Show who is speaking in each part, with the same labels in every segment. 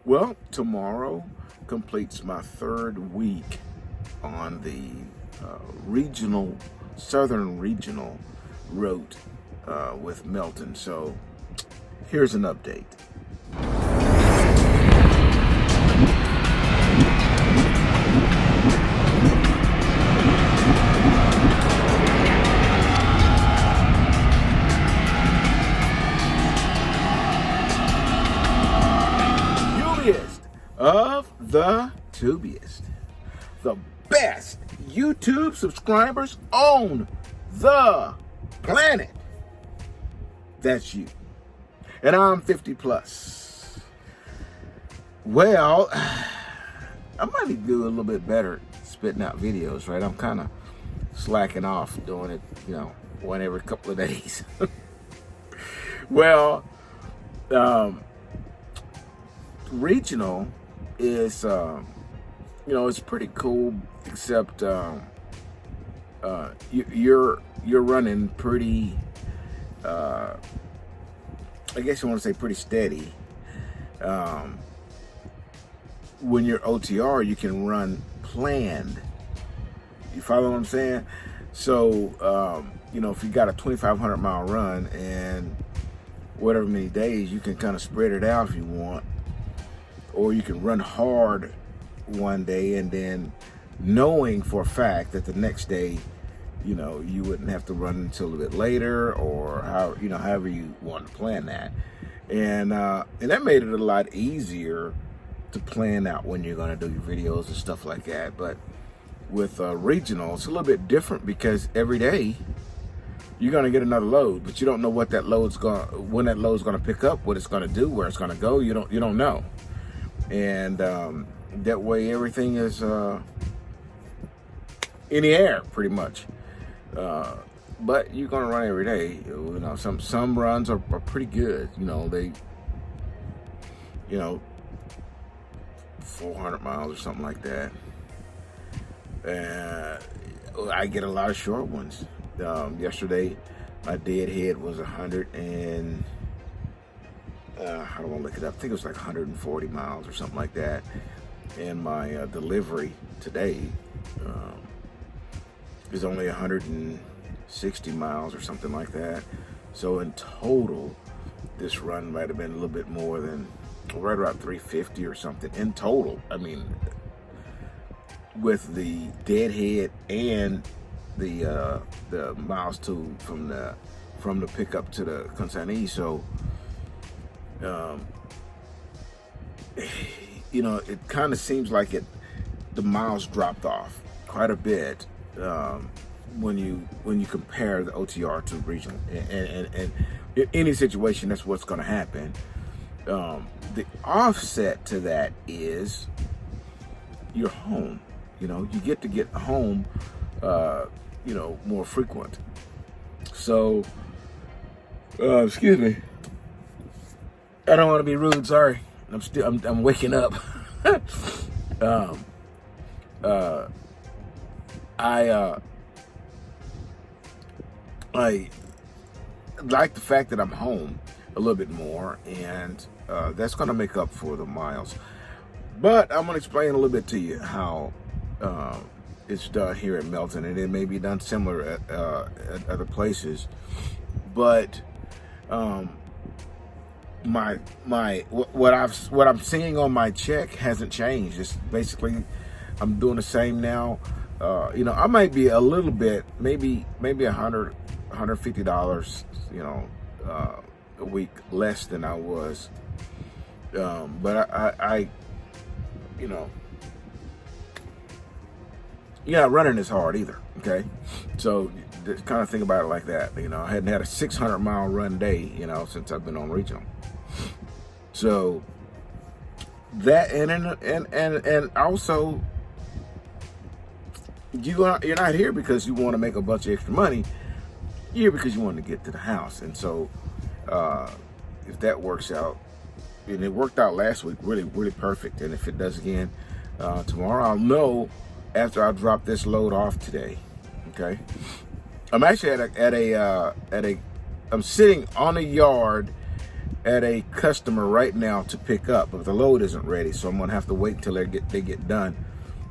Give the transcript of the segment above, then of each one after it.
Speaker 1: Well, tomorrow completes my third week on the southern regional route with Melton. So here's an update. Of the tubiest, the best YouTube subscribers on the planet. That's you. And I'm 50 plus. Well, I might need to do a little bit better spitting out videos, right? I'm kind of slacking off doing it, one every couple of days. Well, regional is it's pretty cool, except you're running pretty I guess you want to say pretty steady. When you're OTR, you can run planned. You follow what I'm saying? So if you got a 2,500 mile run and whatever many days, you can kind of spread it out if you want. Or you can run hard one day and then knowing for a fact that the next day, you wouldn't have to run until a little bit later, or however you want to plan that. And that made it a lot easier to plan out when you're going to do your videos and stuff like that. But with regional, it's a little bit different because every day you're going to get another load, but you don't know what that when that load's going to pick up, what it's going to do, where it's going to go. You don't know. And that way everything is in the air pretty much. But you're gonna run every day. Some runs are pretty good. They 400 miles or something like that. And I get a lot of short ones. Yesterday my deadhead was 100 and I don't want to look it up. I think it was like 140 miles or something like that. And my delivery today is only 160 miles or something like that. So in total, this run might have been a little bit more than right around 350 or something in total. I mean, with the deadhead and the miles from the pickup to the consignee. So it kind of seems like the miles dropped off quite a bit when you compare the OTR to regional. And in any situation, that's what's going to happen. The offset to that is you're home. You get to get home, more frequent. So, excuse me. I don't want to be rude. Sorry, I'm waking up. I like the fact that I'm home a little bit more, and that's going to make up for the miles. But I'm going to explain a little bit to you how it's done here at Melton, and it may be done similar at other places. But what I'm seeing on my check hasn't changed. It's basically I'm doing the same now. I might be a little bit, maybe $150, a week less than I was. But I running is hard either. Okay, so just kind of think about it like that. I hadn't had a 600 mile run day, since I've been on regional. So that and also you're not here because you want to make a bunch of extra money. You're here because you want to get to the house. And so if that works out, and it worked out last week really, really perfect. And if it does again tomorrow, I'll know after I drop this load off today. Okay, I'm actually I'm sitting on a yard at a customer right now to pick up, but the load isn't ready, so I'm gonna have to wait until they get done.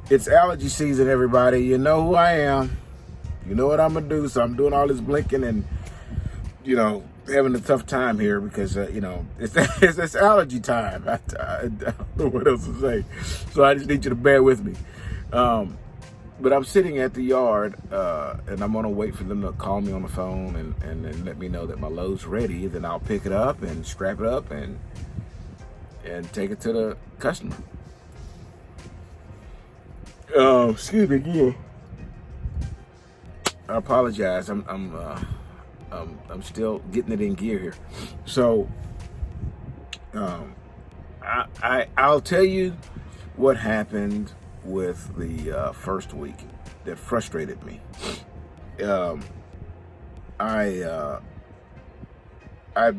Speaker 1: It's allergy season, everybody. You know who I am. You know what I'm gonna do. So I'm doing all this blinking and, you know, having a tough time here because you know, it's allergy time. I don't know what else to say, so I just need you to bear with me. But I'm sitting at the yard, and I'm gonna wait for them to call me on the phone and let me know that my load's ready. Then I'll pick it up and scrap it up and take it to the customer. Excuse me, yeah. I apologize. I'm still getting it in gear here. So, I'll tell you what happened with the first week that frustrated me. I've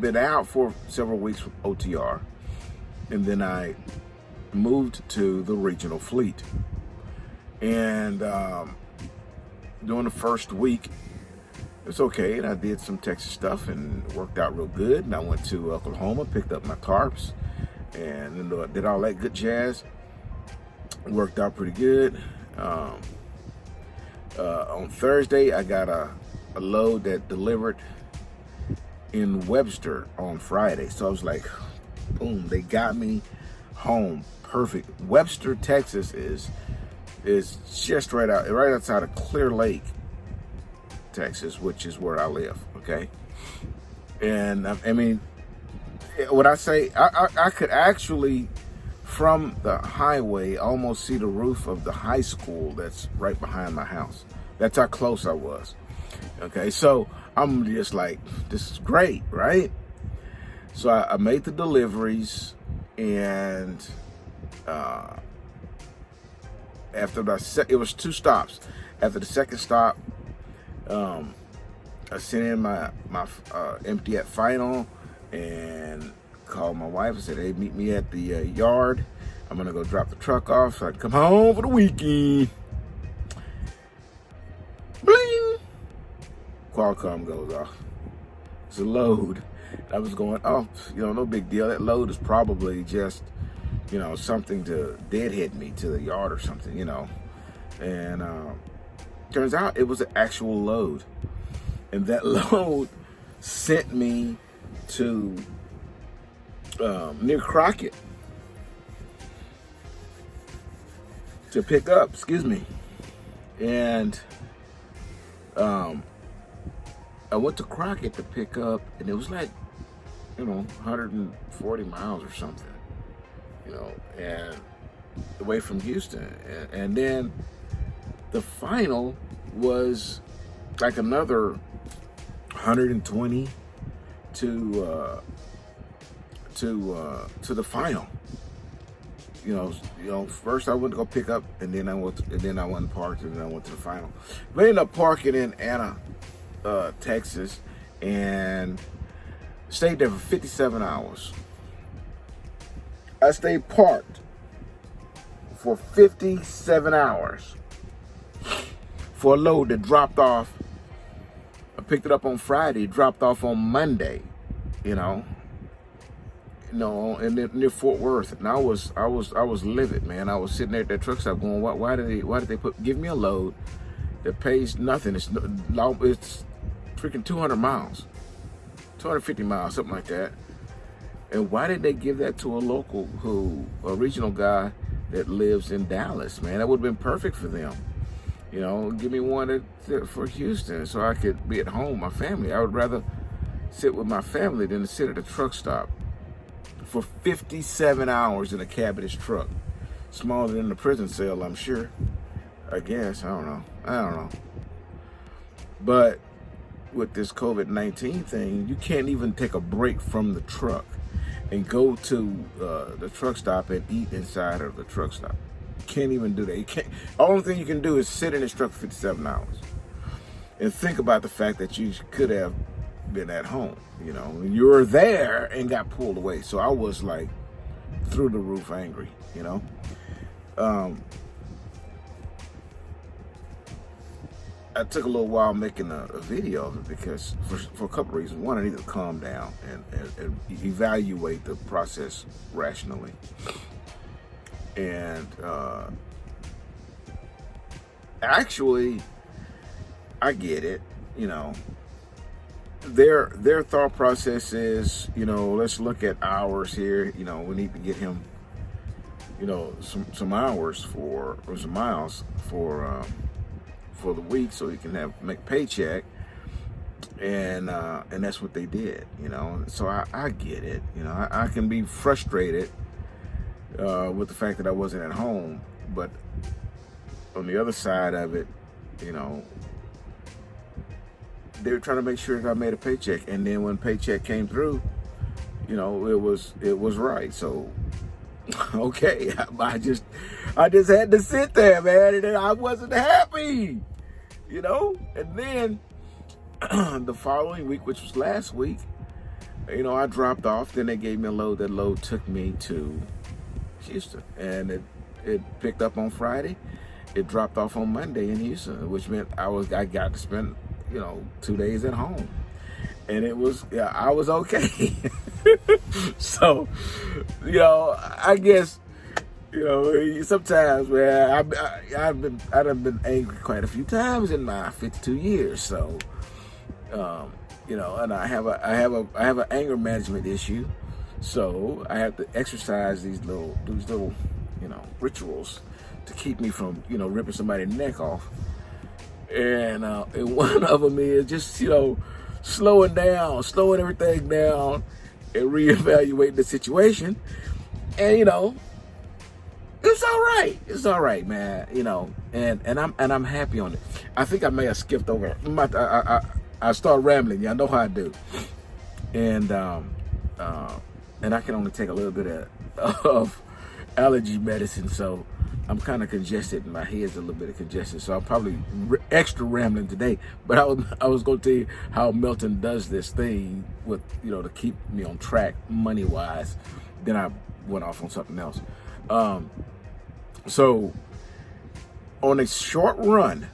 Speaker 1: been out for several weeks with OTR, and then I moved to the regional fleet. And during the first week, it's okay, and I did some Texas stuff and it worked out real good. And I went to Oklahoma, picked up my tarps, and did all that good jazz. Worked out pretty good. On Thursday, I got a load that delivered in Webster on Friday. So I was like, boom, they got me home. Perfect. Webster, Texas is just right outside of Clear Lake, Texas, which is where I live, okay? And I mean, what I say, I could actually, from the highway, almost see the roof of the high school that's right behind my house. That's how close I was. Okay, so I'm just like, this is great, right? So I made the deliveries, and after it was 2 stops. After the second stop, I sent in my empty at final and called my wife and said, hey, meet me at the yard. I'm gonna go drop the truck off so I can come home for the weekend. Bling! Qualcomm goes off. It's a load. I was going, oh, you know, no big deal. That load is probably just, you know, something to deadhead me to the yard or something, you know. And turns out it was an actual load. And that load sent me to near Crockett to pick up, and I went to Crockett to pick up, and it was like, you know, 140 miles or something, you know, and away from Houston. And then the final was like another 120 to the final. You know, first I went to go pick up, and then I went and parked, and then I went to the final. We ended up parking in Anna, Texas, and stayed there for 57 hours. I stayed parked for 57 hours for a load that dropped off. I picked it up on Friday, dropped off on Monday, you know, and near Fort Worth. And I was livid, man. I was sitting there at that truck stop going, why did they give me a load that pays nothing? It's freaking 200 miles, 250 miles, something like that. And why did they give that to a regional guy that lives in Dallas, man? That would have been perfect for them. You know, give me one for Houston so I could be at home, my family. I would rather sit with my family than to sit at a truck stop for 57 hours in a cab of this truck. Smaller than the prison cell, I'm sure. I guess, I don't know. But with this COVID-19 thing, you can't even take a break from the truck and go to the truck stop and eat inside of the truck stop. You can't even do that. You can't. Only thing you can do is sit in this truck for 57 hours and think about the fact that you could have been at home. You know, you were there and got pulled away. So I was like through the roof angry. You know. I took a little while making a video of it because for a couple of reasons. One, I needed to calm down and evaluate the process rationally. And actually, I get it. You know, their thought process is, you know, let's look at hours here. You know, we need to get him, you know, some hours or some miles for the week so he can make paycheck, and that's what they did, you know. So I get it, you know. I can be frustrated with the fact that I wasn't at home, but on the other side of it, you know, they were trying to make sure that I made a paycheck, and then when paycheck came through, you know, it was right. So okay, I just had to sit there, man, and I wasn't happy. You know, and then the following week, which was last week, you know, I dropped off. Then they gave me a load. That load took me to Houston, and it picked up on Friday. It dropped off on Monday in Houston, which meant I got to spend, you know, 2 days at home, and I was okay. So, you know, I guess, you know, sometimes, man, I've been angry quite a few times in my 52 years. So, you know, and I have an anger management issue. So I have to exercise these little, you know, rituals to keep me from, you know, ripping somebody's neck off. And one of them is just, you know, slowing everything down and reevaluating the situation. And, you know, it's all right, man. You know, and I'm happy on it. I think I may have skipped over. I start rambling. Y'all know how I do. And I can only take a little bit of allergy medicine, so I'm kind of congested, and my head's a little bit of congestion. So I'm probably extra rambling today. But I was going to tell you how Melton does this thing with, you know, to keep me on track money wise. Then I went off on something else. So on a short run,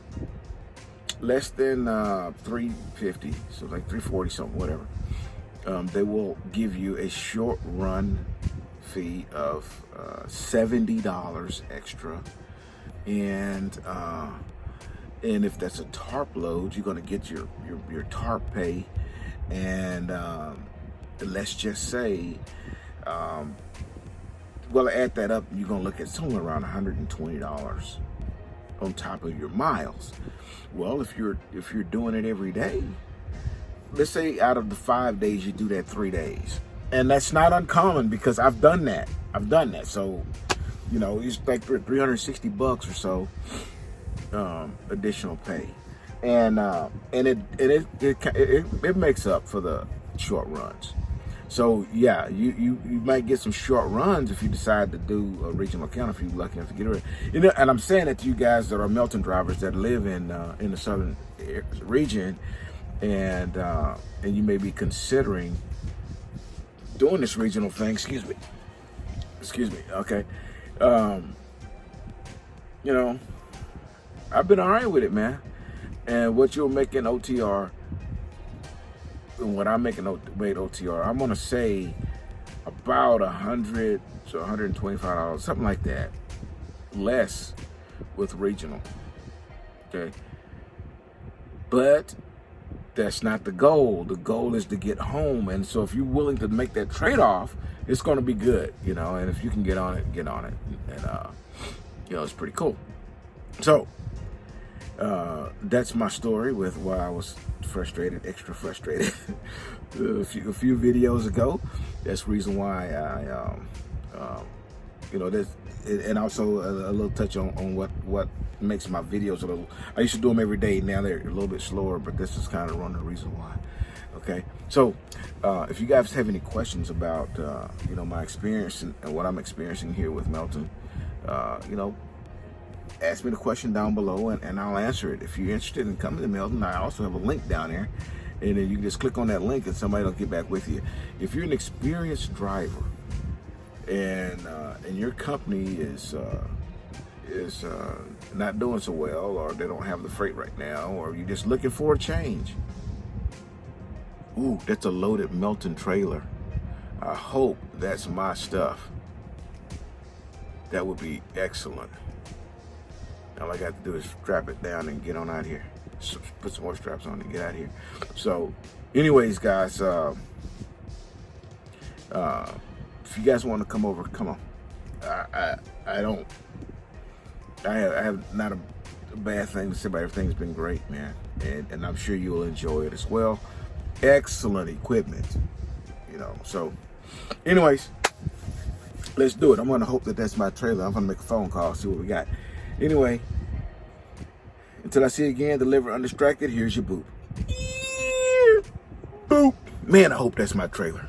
Speaker 1: less than 350, so like 340 something, whatever, they will give you a short run fee of $70 extra, and if that's a tarp load, you're going to get your tarp pay, and let's just say, well, add that up, you're going to look at somewhere around $120 on top of your miles. Well, if you're doing it every day, let's say out of the 5 days, you do that 3 days. And that's not uncommon because I've done that. So, you know, it's like $360 or so additional pay. And it makes up for the short runs. So yeah, you might get some short runs if you decide to do a regional account, if you're lucky enough to get it. You know, and I'm saying that to you guys that are Melton drivers that live in the southern region, and you may be considering doing this regional thing. Excuse me. Okay. You know, I've been all right with it, man. And what you'll make in OTR, and what I'm making OTR, I'm gonna say about $100 to $125, something like that, less with regional. Okay, but that's not the goal. The goal is to get home, and so if you're willing to make that trade-off, it's gonna be good, you know. And if you can get on it, and you know, it's pretty cool. So that's my story with why I was extra frustrated a few videos ago. That's the reason why I you know, there's, and also a little touch on what makes my videos a little, I used to do them every day, now they're a little bit slower, but this is kind of one of the reasons why. Okay, so if you guys have any questions about you know, my experience and what I'm experiencing here with Melton, you know, ask me the question down below and I'll answer it. If you're interested in coming to Melton, I also have a link down there, and then you can just click on that link and somebody will get back with you. If you're an experienced driver and your company is is not doing so well, or they don't have the freight right now, or you're just looking for a change. Ooh, that's a loaded Melton trailer. I hope that's my stuff. That would be excellent. All I got to do is strap it down and get on out here. Put some more straps on and get out of here. So, anyways, guys, if you guys want to come over, come on. I have not a bad thing to say about everything's been great, man, and I'm sure you'll enjoy it as well. Excellent equipment, you know. So, anyways, let's do it. I'm gonna hope that that's my trailer. I'm gonna make a phone call, see what we got. Anyway, until I see you again, deliver undistracted. Here's your boop. Boop. Man, I hope that's my trailer.